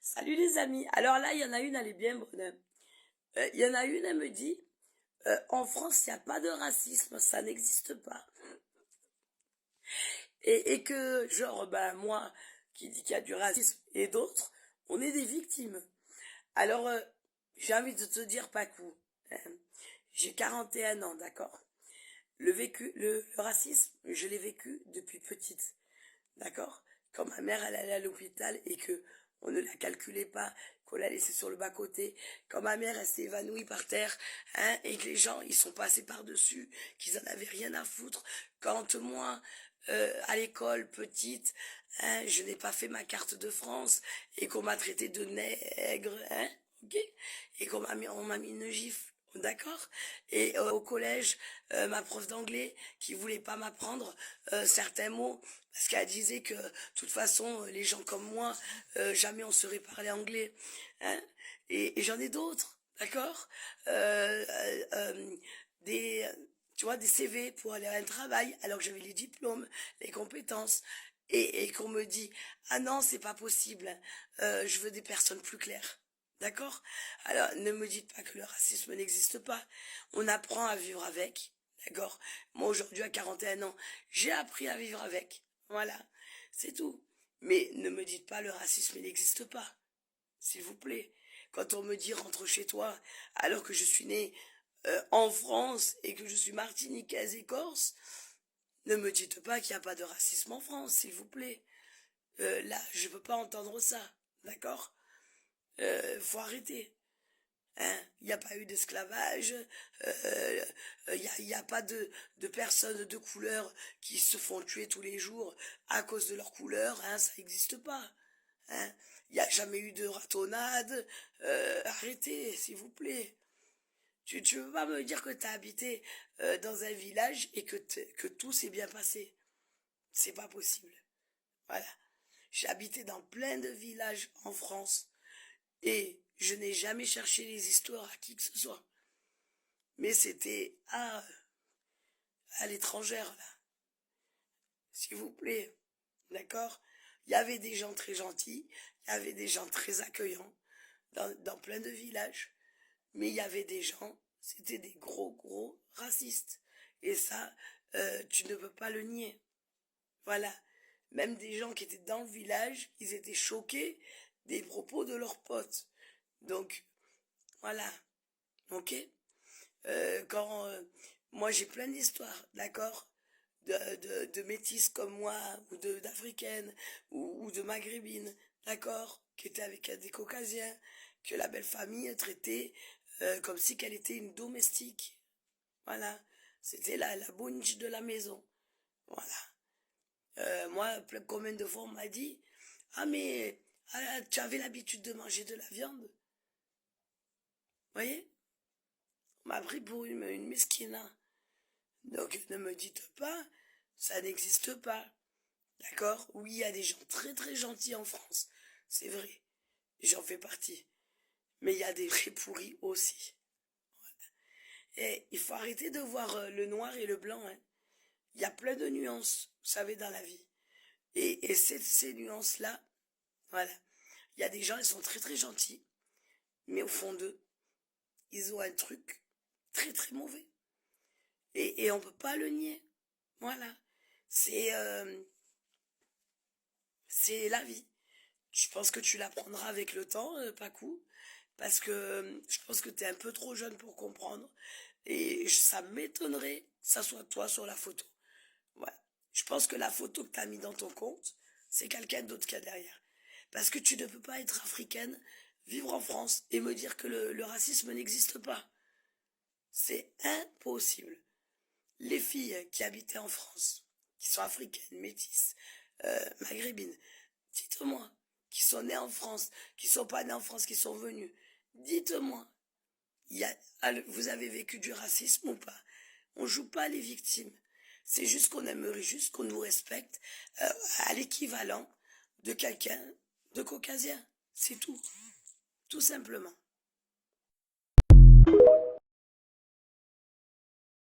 Salut les amis. Alors là, il y en a une, elle est bien bonne. Il y en a une, elle me dit, en France, il n'y a pas de racisme, ça n'existe pas. Et que, genre, ben moi, qui dis qu'il y a du racisme, et d'autres, on est des victimes. Alors, j'ai envie de te dire, Pacou, hein, j'ai 41 ans, d'accord. Le racisme, je l'ai vécu depuis petite. D'accord? Quand ma mère, elle allait à l'hôpital et que on ne la calculait pas, qu'on l'a laissée sur le bas-côté, quand ma mère, elle s'est évanouie par terre, hein, et que les gens, ils sont passés par-dessus, qu'ils en avaient rien à foutre. Quand moi, à l'école, petite, hein, je n'ai pas fait ma carte de France et qu'on m'a traité de nègre, hein, ok? Et on m'a mis une gifle. D'accord. Et au collège, ma prof d'anglais qui voulait pas m'apprendre certains mots parce qu'elle disait que de toute façon les gens comme moi jamais on saurait parler anglais, hein. Et j'en ai d'autres, d'accord. Des tu vois, des CV pour aller à un travail alors que j'avais les diplômes, les compétences, et qu'on me dit ah non c'est pas possible, je veux des personnes plus claires. D'accord? Alors, ne me dites pas que le racisme n'existe pas. On apprend à vivre avec. D'accord? Moi, aujourd'hui, à 41 ans, j'ai appris à vivre avec. Voilà. C'est tout. Mais ne me dites pas le racisme n'existe pas. S'il vous plaît. Quand on me dit rentre chez toi, alors que je suis née en France et que je suis martiniquaise et corse, ne me dites pas qu'il n'y a pas de racisme en France, s'il vous plaît. Là, je peux pas entendre ça. D'accord? Faut arrêter. Hein, il n'y a pas eu d'esclavage, y a pas de personnes de couleur qui se font tuer tous les jours à cause de leur couleur, hein, ça n'existe pas. Hein, il n'y a jamais eu de ratonnade, arrêtez, s'il vous plaît. Tu veux pas me dire que tu as habité dans un village et que tout s'est bien passé. C'est pas possible. Voilà. J'ai habité dans plein de villages en France et je n'ai jamais cherché les histoires à qui que ce soit. Mais c'était à l'étrangère, là. S'il vous plaît. D'accord? Il y avait des gens très gentils, il y avait des gens très accueillants dans plein de villages. Mais il y avait des gens, c'était des gros racistes. Et ça, tu ne peux pas le nier. Voilà. Même des gens qui étaient dans le village, ils étaient choqués des propos de leurs potes. Donc, voilà. Ok? Quand moi j'ai plein d'histoires, d'accord, de métisses comme moi ou de d'africaines ou de maghrébines, d'accord, qui étaient avec des caucasiens, que la belle famille traitait comme si qu'elle était une domestique. Voilà, c'était la bounche de la maison. Voilà. Moi, combien de fois on m'a dit, ah mais tu avais l'habitude de manger de la viande, voyez? On m'a pris pour une mesquine, hein. Donc ne me dites pas, ça n'existe pas. D'accord? Oui, il y a des gens très gentils en France. C'est vrai. J'en fais partie. Mais il y a des vrais pourris aussi. Et il faut arrêter de voir le noir et le blanc, hein. Il y a plein de nuances, vous savez, dans la vie. Et ces nuances-là, voilà. Il y a des gens, ils sont très gentils. Mais au fond d'eux, ils ont un truc très mauvais. Et on peut pas le nier. Voilà. C'est euh, c'est la vie. Je pense que tu l'apprendras avec le temps, Pacou, parce que je pense que tu es un peu trop jeune pour comprendre. Et ça m'étonnerait que ça soit toi sur la photo. Voilà. Je pense que la photo que tu as mis dans ton compte, c'est quelqu'un d'autre qu'il y a derrière. Parce que tu ne peux pas être africaine, vivre en France et me dire que le racisme n'existe pas. C'est impossible. Les filles qui habitaient en France, qui sont africaines, métisses, maghrébines, dites-moi, qui sont nées en France, qui sont pas nées en France, qui sont venues, dites-moi, vous avez vécu du racisme ou pas? On joue pas les victimes. C'est juste qu'on aimerait juste qu'on nous respecte à l'équivalent de quelqu'un de caucasien. C'est tout. Tout simplement.